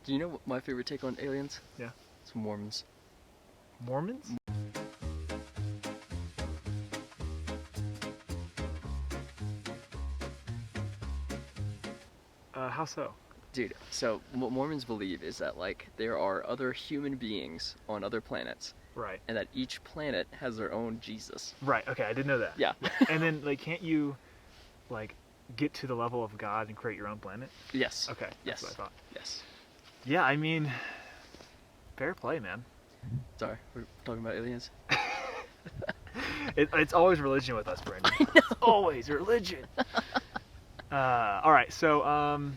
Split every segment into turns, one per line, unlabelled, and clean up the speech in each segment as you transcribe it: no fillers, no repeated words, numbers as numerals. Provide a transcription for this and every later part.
Do you know what my favorite take on aliens?
Yeah.
It's Mormons.
Mormons? How so?
Dude, so what Mormons believe is that, like, there are other human beings on other planets,
Right.
and that each planet has their own Jesus.
Right, okay, I didn't know that.
Yeah.
And then, like, can't you, like, get to the level of God and create your own planet?
Yes.
Okay,
Yes.
that's what I thought.
Yes.
Yeah, I mean, fair play, man.
Sorry, we're talking about aliens?
It's always religion with us, Brandon.
I know.
It's always religion. All right, so,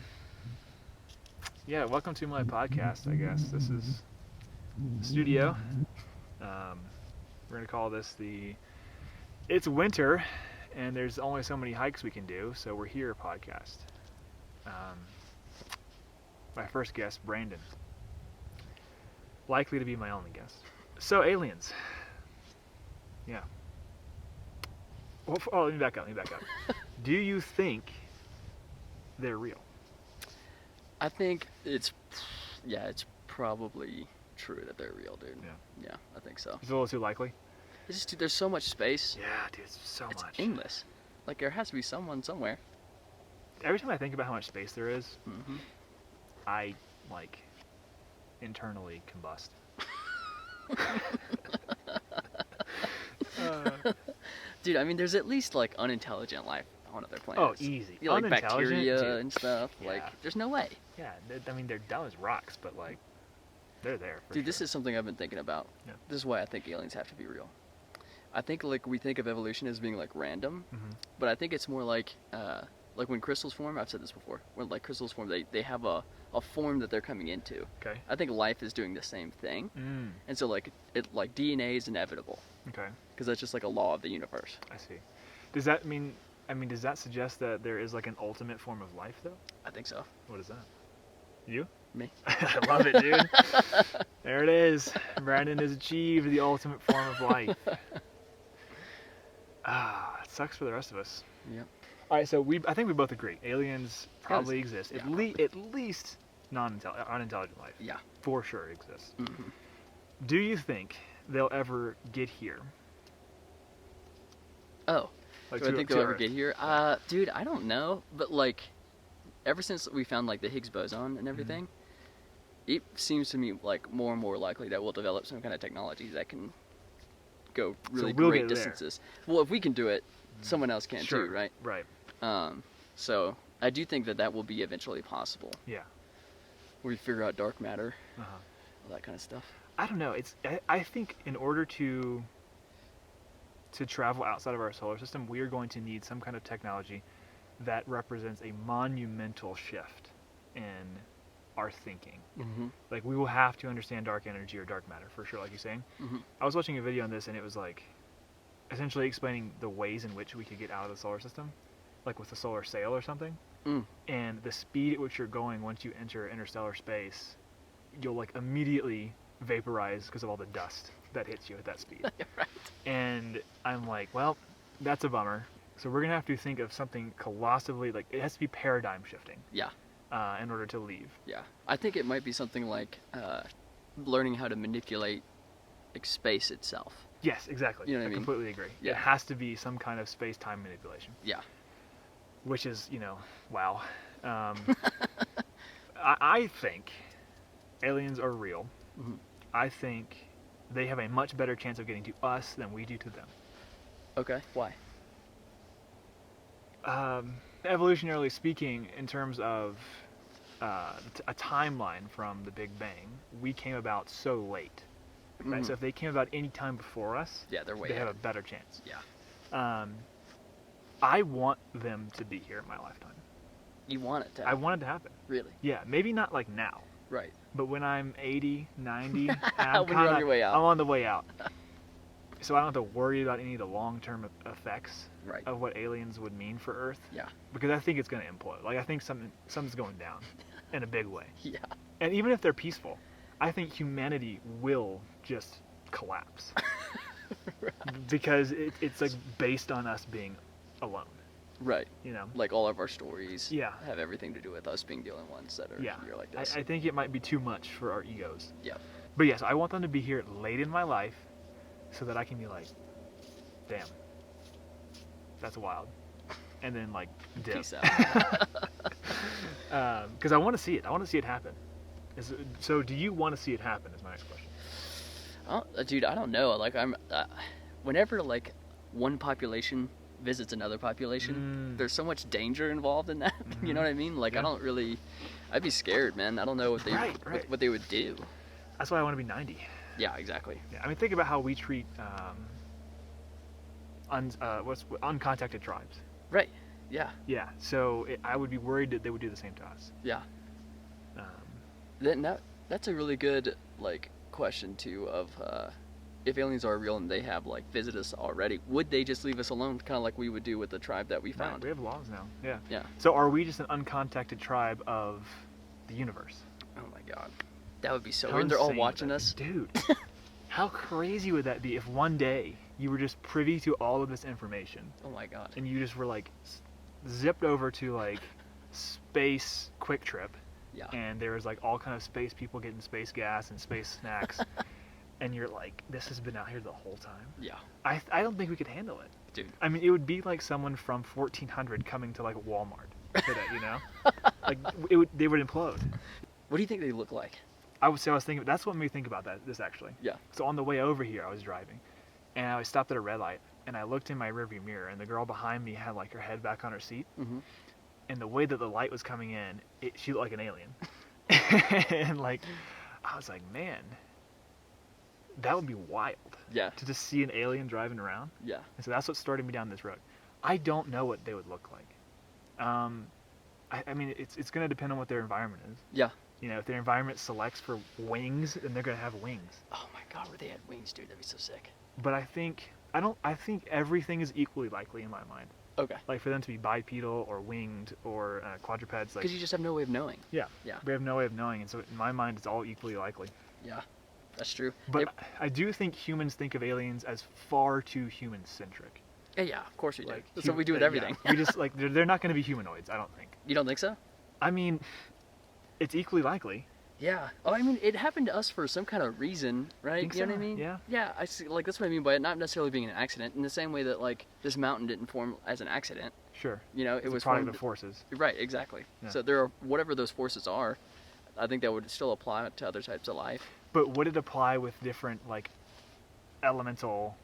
yeah, welcome to my podcast, I guess. This is the studio. We're going to call this It's winter, and there's only so many hikes we can do, so we're here podcast. My first guest, Brandon. Likely to be my only guest. So, aliens. Yeah. Well, let me back up. Do you think they're real?
I think it's probably true that they're real, dude. Yeah, I think so.
It's a little too likely?
It's just, dude, there's so much space.
Yeah, dude, it's
It's
much.
endless. Like, there has to be someone somewhere.
Every time I think about how much space there is,
Mm-hmm.
I, like, internally combust.
Dude, I mean, there's at least, like, unintelligent life on other
Oh,
planets.
easy.
Yeah, like
Unintelligent,
bacteria
dude.
and stuff.
Yeah.
Like, there's no way.
Yeah, I mean, they're dumb as rocks, but, like, they're there for
Dude, this
sure.
is something I've been thinking about.
Yeah.
This is why I think aliens have to be real. I think, like, we think of evolution as being, like, random,
Mhm.
but I think it's more like when crystals form, I've said this before, when, like, crystals form, they have a form that they're coming into.
Okay.
I think life is doing the same thing, and so, like, DNA is inevitable,
Okay,
because that's just, like, a law of the universe.
I see. Does that mean, does that suggest that there is, like, an ultimate form of life, though?
I think so.
What is that? You?
Me.
I love it, dude. There it is. Brandon has achieved the ultimate form of life. It sucks for the rest of us.
Yep.
All right, so I think we both agree. Aliens probably exist.
Yeah,
At least unintelligent life.
Yeah.
For sure exists.
Mm-hmm.
Do you think they'll ever get here?
Oh.
Like
Do I think they'll ever
Earth?
get here? Dude, I don't know, but, like, ever since we found, like, the Higgs boson and everything, it seems to me, like, more and more likely that we'll develop some kind of technology that can go really
we'll
great
get there.
distances. Well, if we can do it, someone else can
Sure.
too, right?
Right.
So I do think that will be eventually possible.
Yeah.
Where we figure out dark matter,
Uh-huh.
all that kind of stuff.
I don't know. I think in order to travel outside of our solar system, we are going to need some kind of technology that represents a monumental shift in our thinking.
Mm-hmm.
Like, we will have to understand dark energy or dark matter for sure, like you're saying.
Mm-hmm.
I was watching a video on this, and it was like essentially explaining the ways in which we could get out of the solar system, like with a solar sail or something. And the speed at which you're going once you enter interstellar space, you'll, like, immediately vaporize because of all the dust that hits you at that speed.
Right.
And I'm like, well, that's a bummer. So we're gonna have to think of something colossally, like, it has to be paradigm shifting.
Yeah.
In order to leave.
Yeah. I think it might be something like learning how to manipulate, like, space itself.
Yes, exactly.
You know what I mean?
Completely agree.
Yeah.
It has to be some kind of space-time manipulation.
Yeah.
Which is, wow. I think aliens are real.
Mm-hmm.
I think they have a much better chance of getting to us than we do to them.
Okay. Why?
Evolutionarily speaking, in terms of a timeline from the Big Bang, we came about so late. Right?
Mhm.
So if they came about any time before us,
Yeah, they're way
they have a
ahead.
better chance.
Yeah.
I want them to be here in my lifetime.
You want it to
I
happen.
want it to happen.
Really?
Yeah, maybe not like now,
Right.
but when I'm 80, 90,
When you're on your way out.
I'm on the way out. So I don't have to worry about any of the long-term effects
Right.
of what aliens would mean for Earth.
Yeah.
Because I think it's going to implode. Like, I think something's going down in a big way.
Yeah.
And even if they're peaceful, I think humanity will just collapse.
Right.
Because it's like based on us being alone.
Right.
You know.
Like all of our stories
Yeah.
have everything to do with us being the only ones that are
Yeah.
here like this.
I think it might be too much for our egos.
Yeah.
But yes, I want them to be here late in my life so that I can be like, damn, that's wild. And then like dip.
Peace out.
Because I want to see it. I want to see it happen. So do you want to see it happen is my next question.
Dude, I don't know. Like whenever like one population visits another population, there's so much danger involved in that. You know what I mean? Like
Yeah.
I'd be scared, man. I don't know what they
Right.
what they would do.
That's why I want to be 90.
Yeah, exactly.
Yeah, I mean, think about how we treat uncontacted tribes.
Right. Yeah.
Yeah, so I would be worried that they would do the same to us.
Yeah.
Um,
Then that's a really good like question too of if aliens are real and they have like visited us already, would they just leave us alone, kind of like we would do with the tribe that we found?
Right, we have laws now. Yeah.
Yeah.
So are we just an uncontacted tribe of the universe?
Oh my god, that would be so
How
weird. They're all
insane would
watching
that
us.
be? Dude. How crazy would that be if one day you were just privy to all of this information
Oh my god.
and you just were like zipped over to like space quick trip
Yeah.
and there was like all kind of space people getting space gas and space snacks and you're like, this has been out here the whole time?
Yeah.
I don't think we could handle it.
Dude.
I mean, it would be like someone from 1400 coming to like Walmart today, you know? Like they would implode.
What do you think they look like?
I was thinking, that's what made me think about this actually.
Yeah.
So on the way over here, I was driving and I stopped at a red light and I looked in my rearview mirror and the girl behind me had like her head back on her seat.
Mm-hmm.
And the way that the light was coming in, she looked like an alien. And like, I was like, man, that would be wild.
Yeah.
To just see an alien driving around.
Yeah.
And so that's what started me down this road. I don't know what they would look like. I mean, it's going to depend on what their environment is.
Yeah.
You know, if their environment selects for wings, then they're going to have wings.
Oh my god, where they had wings, dude, that'd be so sick.
But I think everything is equally likely in my mind.
Okay.
Like for them to be bipedal or winged or quadrupeds. Like,
Because you just have no way of knowing.
yeah.
Yeah.
We have no way of knowing, and so in my mind, it's all equally likely.
Yeah. That's true.
But I do think humans think of aliens as far too human-centric.
Yeah, of course we do.
Like,
That's what we do with everything.
Yeah, we just like they're not going to be humanoids. I don't think.
You don't think so?
I mean, it's equally likely.
Yeah. Oh, I mean, it happened to us for some kind of reason, right?
Think
You know
so,
what I mean?
yeah.
Yeah, I see, like that's what I mean by it not necessarily being an accident. In the same way that like this mountain didn't form as an accident.
Sure.
You know,
It's
it was
a product
formed.
of forces.
Right. Exactly.
Yeah.
So there are whatever those forces are. I think that would still apply to other types of life.
But would it apply with different like elemental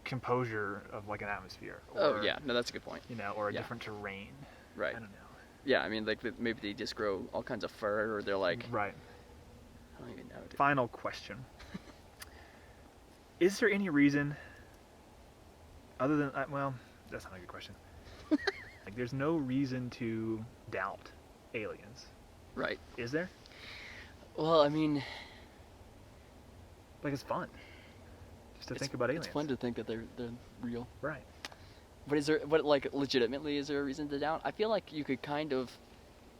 composure of like an atmosphere?
Oh yeah, no, that's a good point.
You know, or a
Yeah.
different terrain.
Right.
I don't know.
Yeah, I mean, like maybe they just grow all kinds of fur, or they're like,
Right.
I don't even know. Dude.
Final question. Is there any reason other than well, that's not a good question. Like there's no reason to doubt aliens.
Right.
Is there?
Well, I mean,
Like it's fun. Just to think about aliens.
It's fun to think that they're real.
Right.
But like legitimately, is there a reason to doubt? I feel like you could kind of,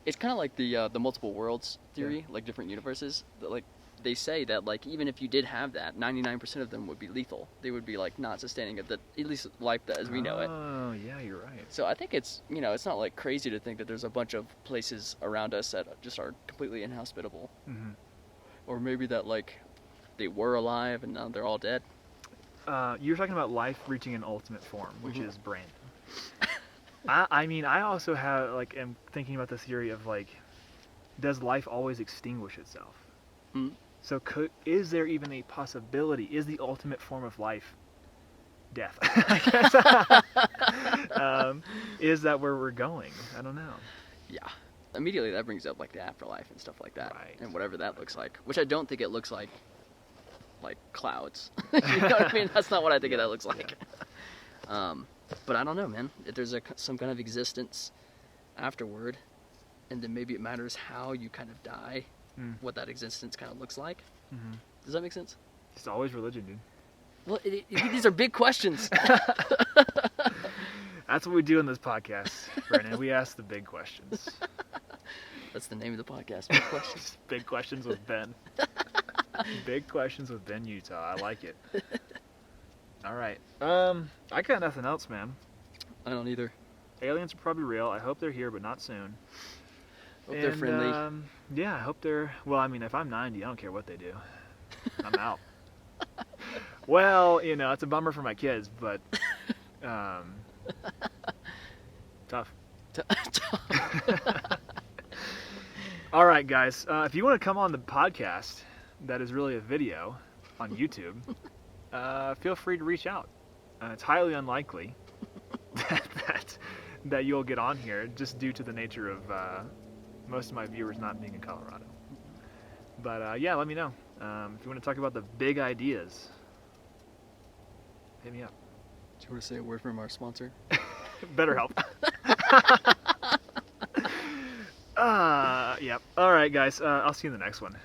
it's kind of like the multiple worlds theory, like different universes. That, like they say that like even if you did have that, 99% of them would be lethal. They would be like not sustaining at least life as we know it.
Oh yeah, you're right.
So I think it's it's not like crazy to think that there's a bunch of places around us that just are completely inhospitable,
Mm-hmm.
or maybe that like they were alive and now they're all dead.
You're talking about life reaching an ultimate form, which
Mhm.
is Brandon. I mean, I also am thinking about the theory of like, does life always extinguish itself?
Mhm.
So is there even a possibility? Is the ultimate form of life death? I guess. Is that where we're going? I don't know.
Yeah. Immediately that brings up like the afterlife and stuff like that,
Right.
and whatever that looks like. Which I don't think it looks like clouds. You know what I mean? That's not what I think that looks like. But I don't know, man. If there's some kind of existence afterward, and then maybe it matters how you kind of die, what that existence kind of looks like.
Mm-hmm.
Does that make sense?
It's always religion, dude.
Well, these are big questions.
That's what we do in this podcast, Brennan. We ask the big questions.
That's the name of the podcast. Big questions.
Big questions with Ben. Big questions with Ben Utah. I like it. All right. I got nothing else, man.
I don't either.
Aliens are probably real. I hope they're here, but not soon.
Hope they're friendly.
Yeah, I hope they're... Well, I mean, if I'm 90, I don't care what they do. I'm out. Well, you know, it's a bummer for my kids, but... tough. All right, guys. If you want to come on the podcast, that is really a video on YouTube, feel free to reach out. It's highly unlikely that you'll get on here, just due to the nature of most of my viewers not being in Colorado. But yeah, let me know. If you want to talk about the big ideas, hit me up.
Do you want to say a word from our sponsor?
BetterHelp. Yep. All right, guys. I'll see you in the next one.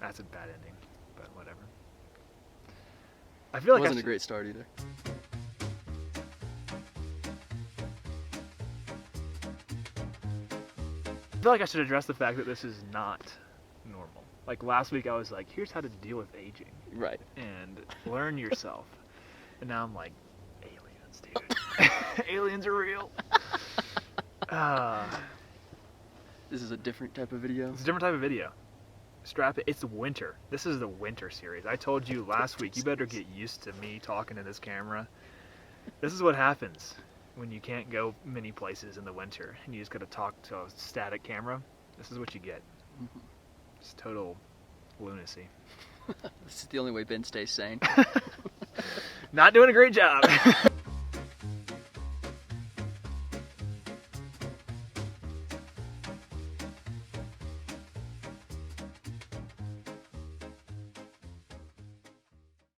That's a bad ending, but whatever. I feel like
it wasn't a great start either.
I feel like I should address the fact that this is not normal. Like last week, I was like, "Here's how to deal with aging."
Right.
And learn yourself. And now I'm like, aliens, dude. Aliens are real.
This is a different type of video.
It's a different type of video. Strap it. It's winter. This is the winter series. I told you last week, you better get used to me talking to this camera. This is what happens when you can't go many places in the winter and you just got to talk to a static camera. This is what you get.
Mm-hmm.
It's total lunacy.
This is the only way Ben stays sane.
Not doing a great job.